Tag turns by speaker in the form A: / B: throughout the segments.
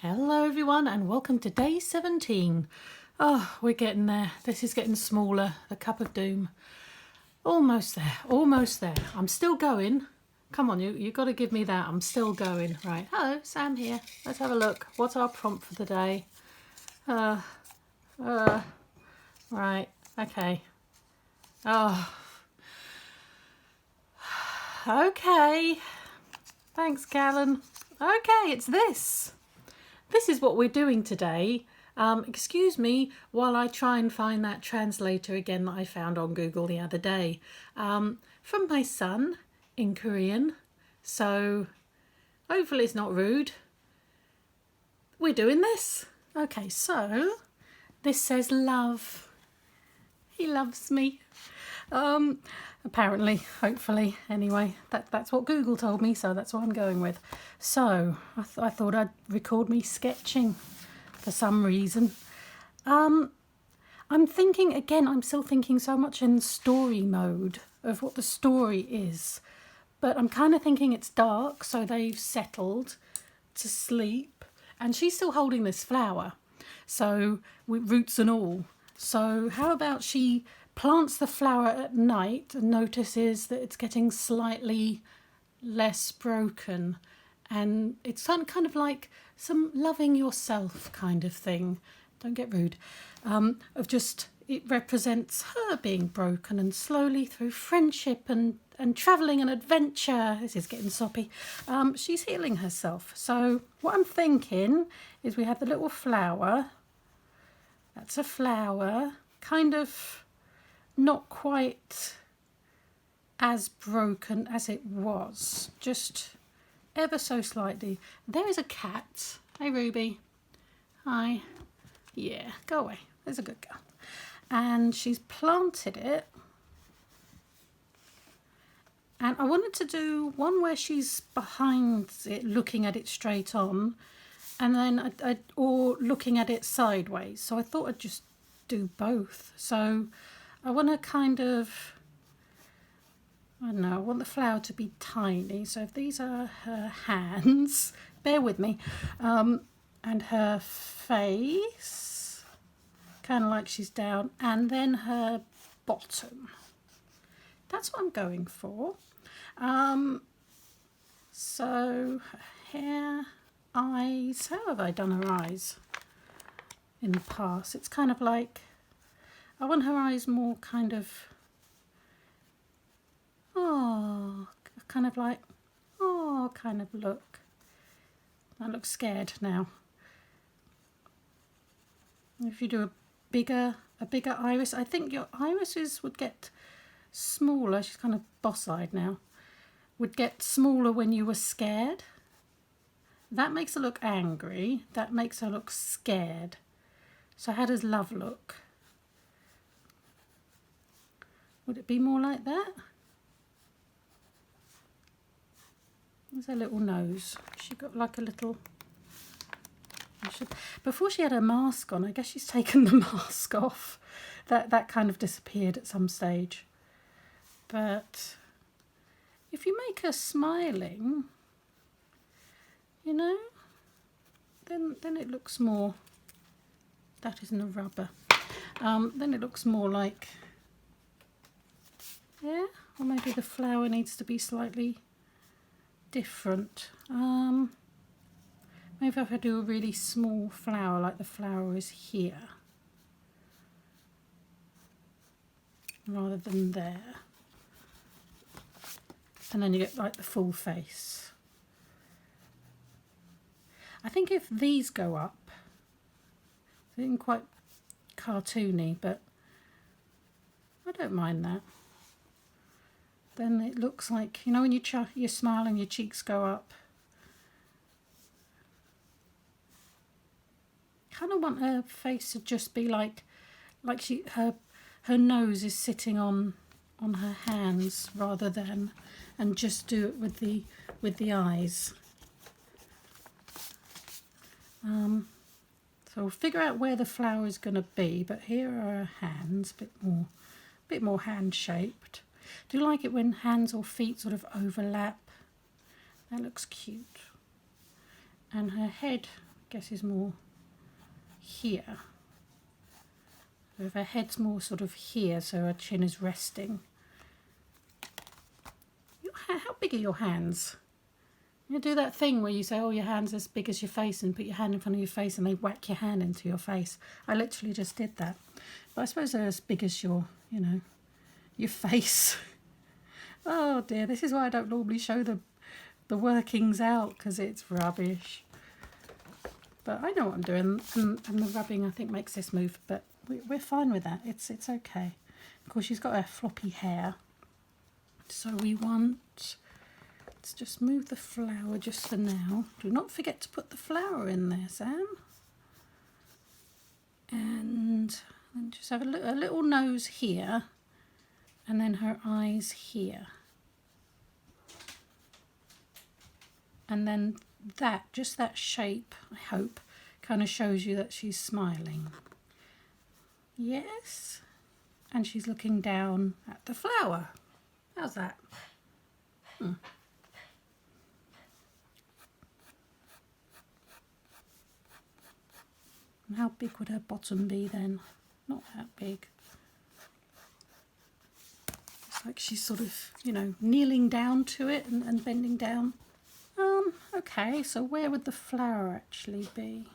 A: Hello everyone and welcome to day 17. Oh, we're getting there. This is getting smaller, the cup of doom. Almost there, almost there. I'm still going. Come on, you got to give me that. I'm still going. Right, hello, Sam here. Let's have a look. What's our prompt for the day? Right, okay. Oh, okay. Thanks, Callan. Okay, it's this. This is what we're doing today. Excuse me while I try and find that translator again that I found on Google the other day. From my son in Korean. So hopefully it's not rude. We're doing this. Okay, so this says love. He loves me. Apparently, hopefully, anyway, that's what Google told me, so that's what I'm going with. So I thought I'd record me sketching for some reason. I'm thinking again, I'm still thinking so much in story mode of what the story is, but I'm kind of thinking it's dark, so they've settled to sleep, and she's still holding this flower, so with roots and all. So how about she plants the flower at night and notices that it's getting slightly less broken, and it's kind of like some loving yourself kind of thing. Don't get rude. Of just, it represents her being broken, and slowly through friendship and travelling and adventure, this is getting soppy, she's healing herself. So what I'm thinking is we have the little flower. That's a flower, kind of not quite as broken as it was, just ever so slightly. There is a cat. Hey Ruby. Hi. Yeah, go away. There's a good girl. And she's planted it. And I wanted to do one where she's behind it, looking at it straight on, and then or looking at it sideways. So I thought I'd just do both. So I want to kind of, I don't know, I want the flower to be tiny. So if these are her hands, bear with me, and her face, kind of like she's down, and then her bottom. That's what I'm going for. So her hair, eyes, how have I done her eyes in the past? It's kind of like, I want her eyes more kind of, oh, kind of like, oh, kind of look. I look scared now. If you do a bigger iris, I think your irises would get smaller. She's kind of boss-eyed now. Would get smaller when you were scared. That makes her look angry. That makes her look scared. So how does love look? Would it be more like that? There's her little nose. She got like a little... Before she had her mask on, I guess she's taken the mask off. That kind of disappeared at some stage. But if you make her smiling, you know, then it looks more... That isn't a rubber. Then it looks more like... Yeah, or maybe the flower needs to be slightly different. Maybe if I do a really small flower, like the flower is here, rather than there. And then you get like the full face. I think if these go up, they isn't quite cartoony, but I don't mind that. Then it looks like, you know, when you smile and your cheeks go up. Kind of want her face to just be like her nose is sitting on her hands rather than, and just do it with the eyes. So we'll figure out where the flower is going to be, but here are her hands, a bit more hand shaped. Do you like it when hands or feet sort of overlap? That looks cute. And her head guess is more here. If her head's more sort of here, so her chin is resting. How big are your hands? You do that thing where you say, oh, your hand's as big as your face, and put your hand in front of your face and they whack your hand into your face. I literally just did that. But I suppose they're as big as your, you know, your face. Oh dear, this is why I don't normally show the workings out, because it's rubbish. But I know what I'm doing, and the rubbing I think makes this move, but we're fine with that. It's okay. Of course, she's got her floppy hair. So we want, let's just move the flower just for now. Do not forget to put the flower in there, Sam. And then just have a little nose here, and then her eyes here. And then that, just that shape, I hope, kind of shows you that she's smiling. Yes. And she's looking down at the flower. How's that? And how big would her bottom be then? Not that big. It's like she's sort of, you know, kneeling down to it and bending down. Okay, so where would the flower actually be?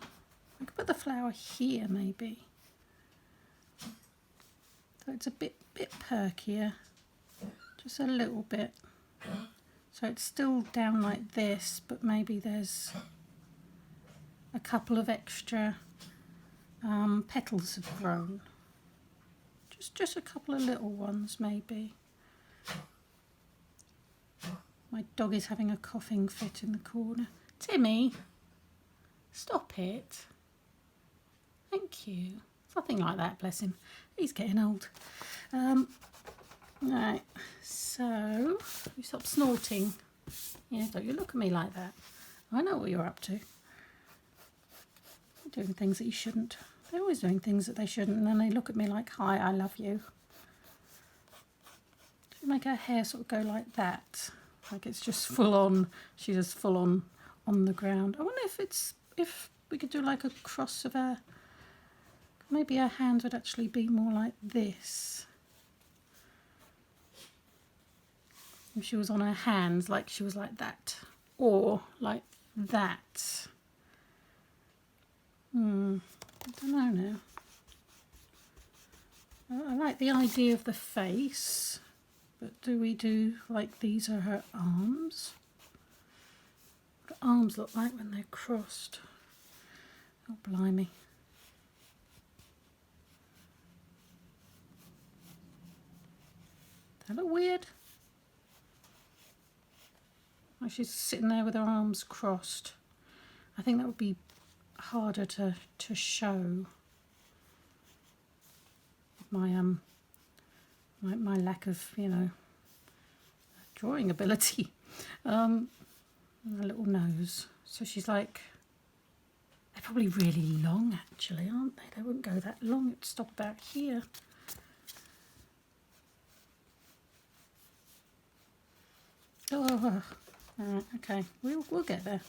A: I could put the flower here maybe. So it's a bit perkier. Just a little bit. So it's still down like this, but maybe there's a couple of extra petals have grown. Just a couple of little ones maybe. My dog is having a coughing fit in the corner. Timmy, stop it. Thank you. Something like that, bless him. He's getting old. Right, so you stop snorting. Yeah, don't you look at me like that. I know what you're up to. You're doing things that you shouldn't. They're always doing things that they shouldn't, and then they look at me like, hi, I love you. Do make her hair sort of go like that. Like it's just full on, she's just full on the ground. I wonder if we could do like a cross of her, maybe her hands would actually be more like this. If she was on her hands, like she was like that, or like that. I don't know now. I like the idea of the face, but do we do like these are her arms? What do arms look like when they're crossed? Oh, blimey. Does that look weird? Like she's sitting there with her arms crossed. I think that would be harder to show. My my lack of, you know, drawing ability. A little nose. So she's like, they're probably really long actually, aren't they? They wouldn't go that long. It'd stop about here. Oh, alright, okay, we'll get there.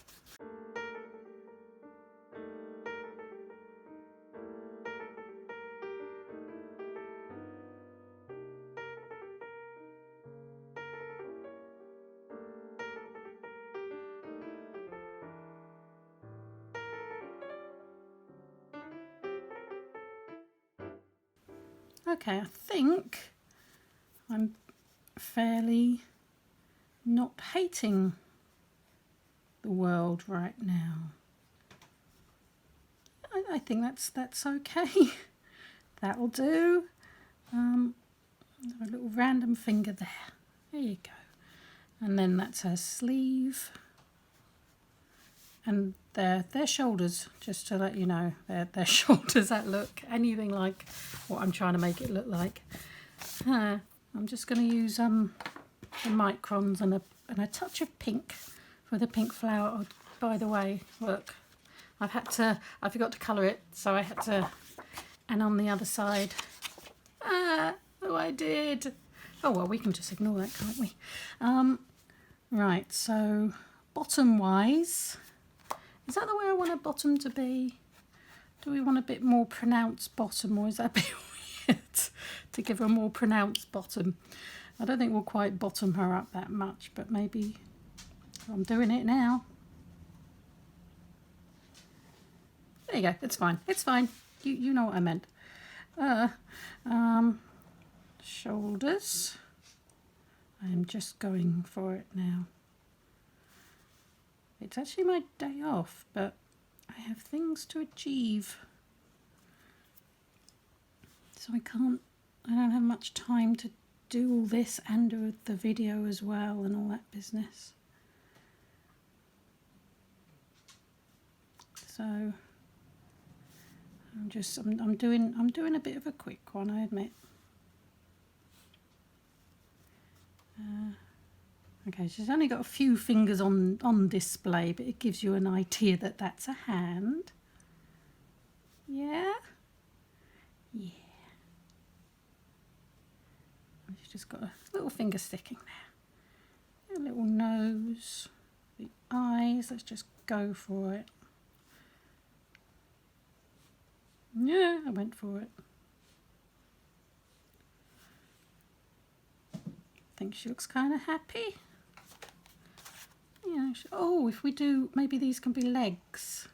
A: Okay, I think I'm fairly not hating the world right now. I think that's okay. That'll do. A little random finger there. There you go. And then that's her sleeve. And their shoulders, just to let you know, their shoulders that look anything like what I'm trying to make it look like. I'm just going to use the microns and a touch of pink for the pink flower. Oh, by the way, look, I forgot to colour it, so I had to, and on the other side, oh, I did. Oh, well, we can just ignore that, can't we? Right, so bottom-wise, Is that the way I want a bottom to be? Do we want a bit more pronounced bottom, or is that a bit weird to give her a more pronounced bottom? I don't think we'll quite bottom her up that much, but maybe I'm doing it now. There you go, it's fine, it's fine. You know what I meant. Shoulders. I am just going for it now. It's actually my day off, but I have things to achieve. So I don't have much time to do all this and do the video as well and all that business. So I'm doing a bit of a quick one, I admit. Okay, she's only got a few fingers on display, but it gives you an idea that that's a hand. Yeah? Yeah. She's just got a little finger sticking there. A little nose, the eyes, let's just go for it. Yeah, I went for it. I think she looks kind of happy. Yeah. Oh, if we do, maybe these can be legs.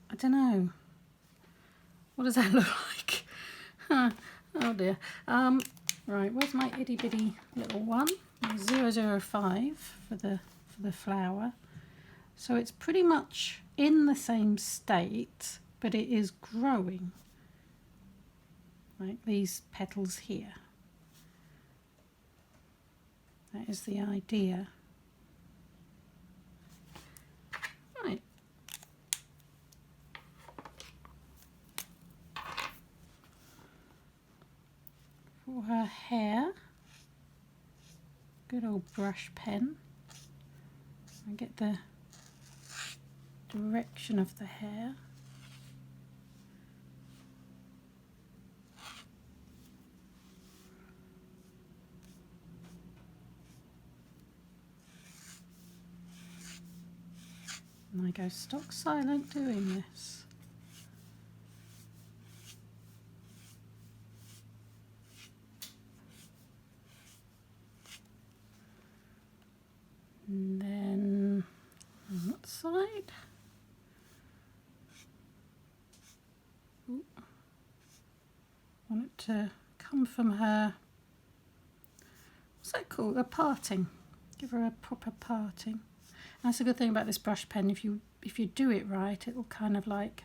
A: I don't know. What does that look like? Huh. Oh dear. Right, where's my itty bitty little one? 005 for the flower. So it's pretty much in the same state, but it is growing. Like these petals here. That is the idea. Right. For her hair, good old brush pen. I get the direction of the hair. And I go stock silent doing this. And then on that side. Ooh. Want it to come from her, what's that called? A parting. Give her a proper parting. That's a good thing about this brush pen. If you do it right, it will kind of like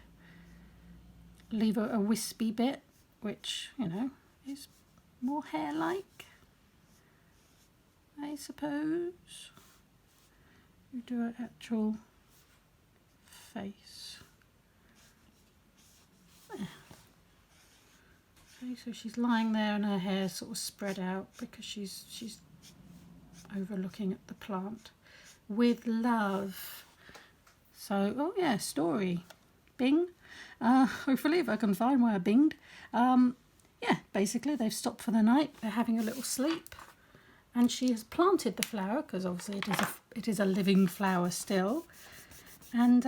A: leave a wispy bit, which, you know, is more hair-like, I suppose. You do an actual face. There. Okay, so she's lying there and her hair sort of spread out because she's overlooking at the plant. With love. So, oh yeah, story. Bing. Hopefully, if I can find where I binged. Yeah, basically they've stopped for the night. They're having a little sleep. And she has planted the flower, because obviously it is a living flower still. And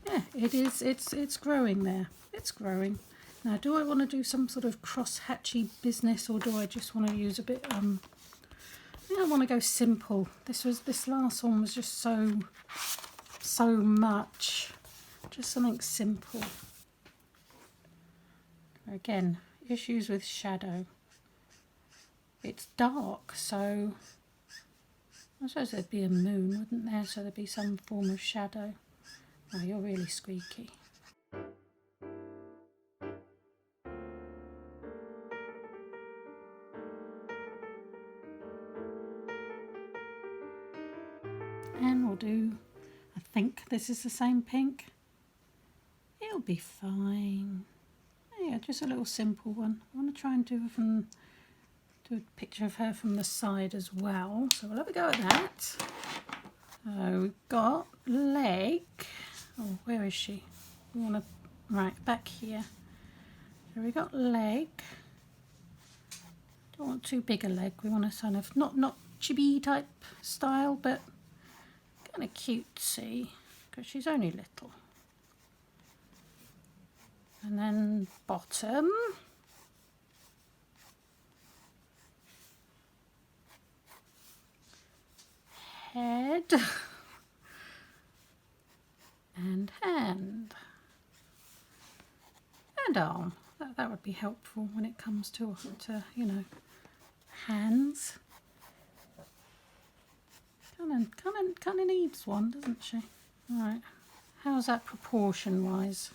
A: yeah, it's growing there. It's growing. Now, do I want to do some sort of cross-hatchy business, or do I just want to use a bit I think I want to go simple. This last one was just so much. Just something simple. Again, issues with shadow. It's dark, so I suppose there'd be a moon, wouldn't there? So there'd be some form of shadow. Oh, you're really squeaky. And we'll do, I think this is the same pink. It'll be fine. Yeah, just a little simple one. I want to try and do a picture of her from the side as well. So we'll have a go at that. So we've got leg. Oh, where is she? We want to, right, back here. So we've got leg. Don't want too big a leg. We want a kind of, not chibi type style, but kind of cutesy because she's only little. And then bottom. Head. And hand. And arm. That would be helpful when it comes to you know, hands. Kind of needs one, doesn't she? Right. How's that proportion-wise?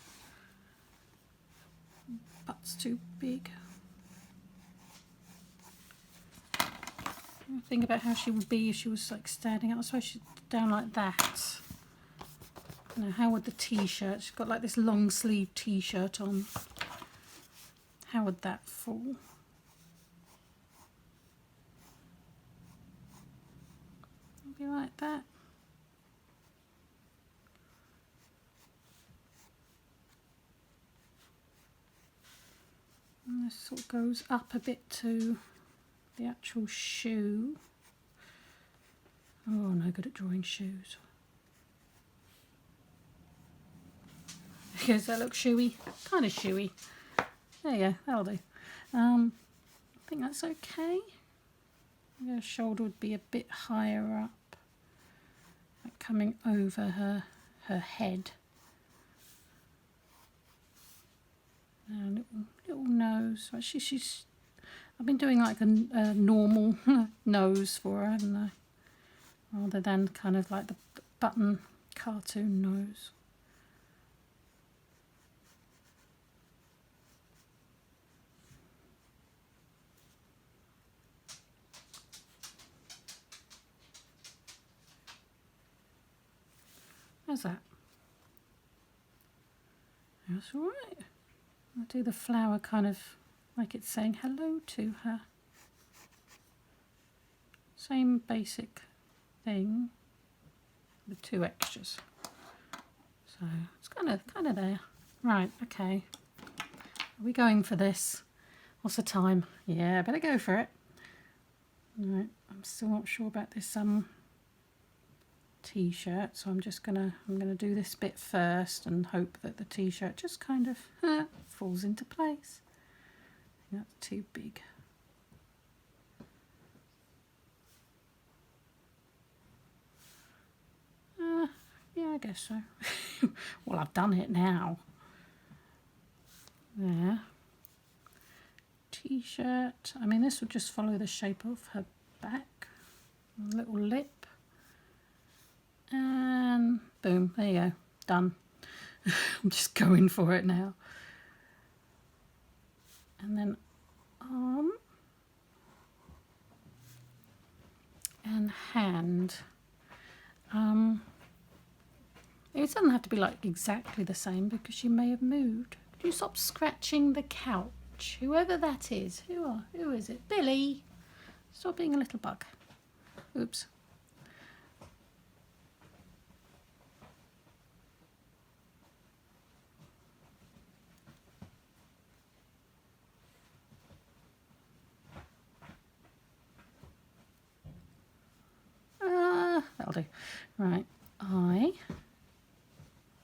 A: Butt's too big. Think about how she would be if she was like standing up. I suppose she's down like that. Now, how would the t-shirt? She's got like this long sleeve t-shirt on. How would that fall? Maybe like that. And this sort of goes up a bit to the actual shoe. Oh, no good at drawing shoes. Does that look shoey? Kind of shoey. There you go, that'll do. I think that's okay. Her shoulder would be a bit higher up, like coming over her head. Little nose. I've been doing like a normal nose for her, haven't I? Rather than kind of like the button cartoon nose. How's that? That's all right. I'll do the flower kind of like it's saying hello to her. Same basic thing with 2 extras. So it's kind of there. Right, okay. Are we going for this? What's the time? Yeah, better go for it. Right, I'm still not sure about this t-shirt, so I'm gonna do this bit first and hope that the t-shirt just kind of falls into place. I think that's too big. Yeah, I guess so. Well, I've done it now. There. T-shirt. I mean, this will just follow the shape of her back. A little lip. And boom, there you go. Done. I'm just going for it now. And then arm. And hand. It doesn't have to be like exactly the same because she may have moved. Could you stop scratching the couch? Whoever that is. Who is it? Billy. Stop being a little bug. Oops. That'll do. Right.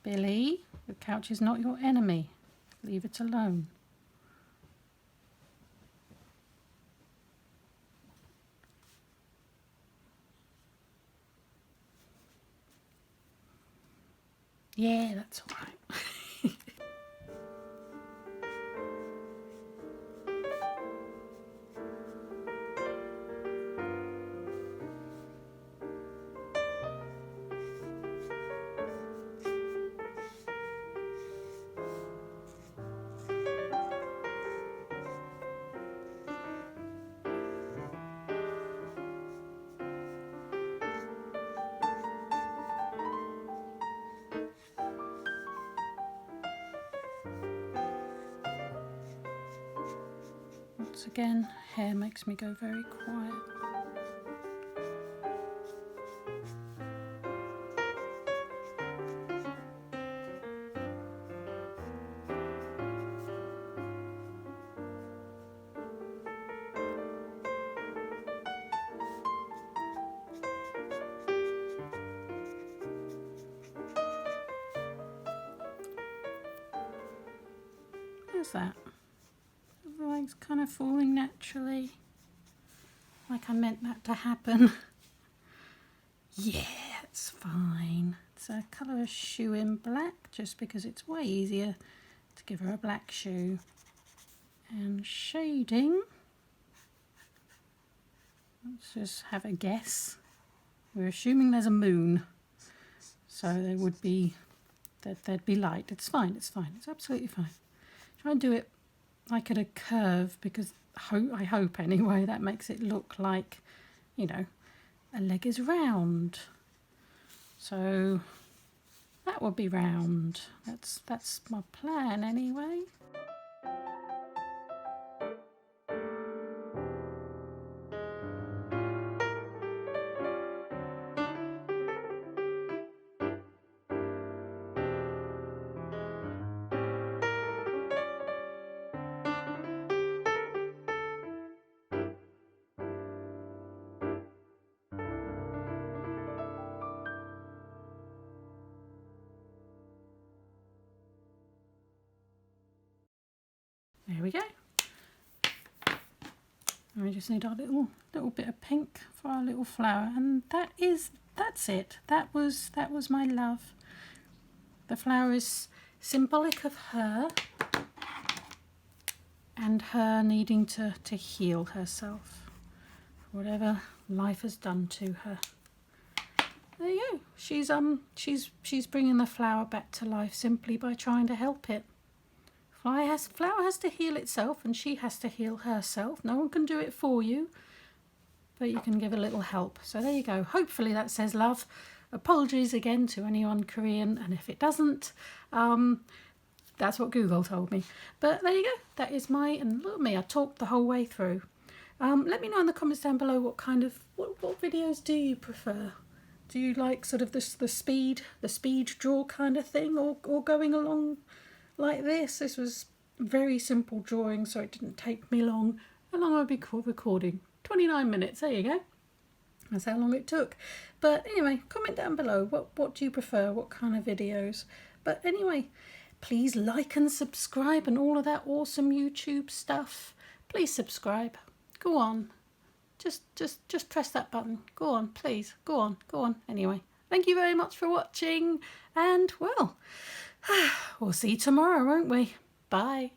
A: Billy, the couch is not your enemy. Leave it alone. Yeah, that's all right. Once again, hair makes me go very quiet. is that? Everything's kind of falling naturally. Like I meant that to happen. Yeah, it's fine. It's a colour a shoe in black just because it's way easier to give her a black shoe. And shading. Let's just have a guess. We're assuming there's a moon. So there would be, there'd be light. It's fine, it's fine. It's absolutely fine. Try and do it like at a curve because I hope anyway that makes it look like, you know, a leg is round. So that would be round. That's my plan anyway. There we go. And we just need our little bit of pink for our little flower, and that's it. That was my love. The flower is symbolic of her and her needing to heal herself, whatever life has done to her. There you go. She's bringing the flower back to life simply by trying to help it. Flower has to heal itself, and she has to heal herself. No one can do it for you, but you can give a little help. So there you go. Hopefully that says love. Apologies again to anyone Korean, and if it doesn't, that's what Google told me. But there you go. That is and look at me, I talked the whole way through. Let me know in the comments down below what videos do you prefer? Do you like sort of the speed draw kind of thing, or going along like this? This was very simple drawing, so it didn't take me long. How long have I been recording? 29 minutes, there you go. That's how long it took. But anyway, comment down below, what do you prefer, what kind of videos? But anyway, please like and subscribe and all of that awesome YouTube stuff. Please subscribe. Go on. Just press that button. Go on, please. Go on. Anyway, thank you very much for watching, and well, we'll see you tomorrow, won't we? Bye.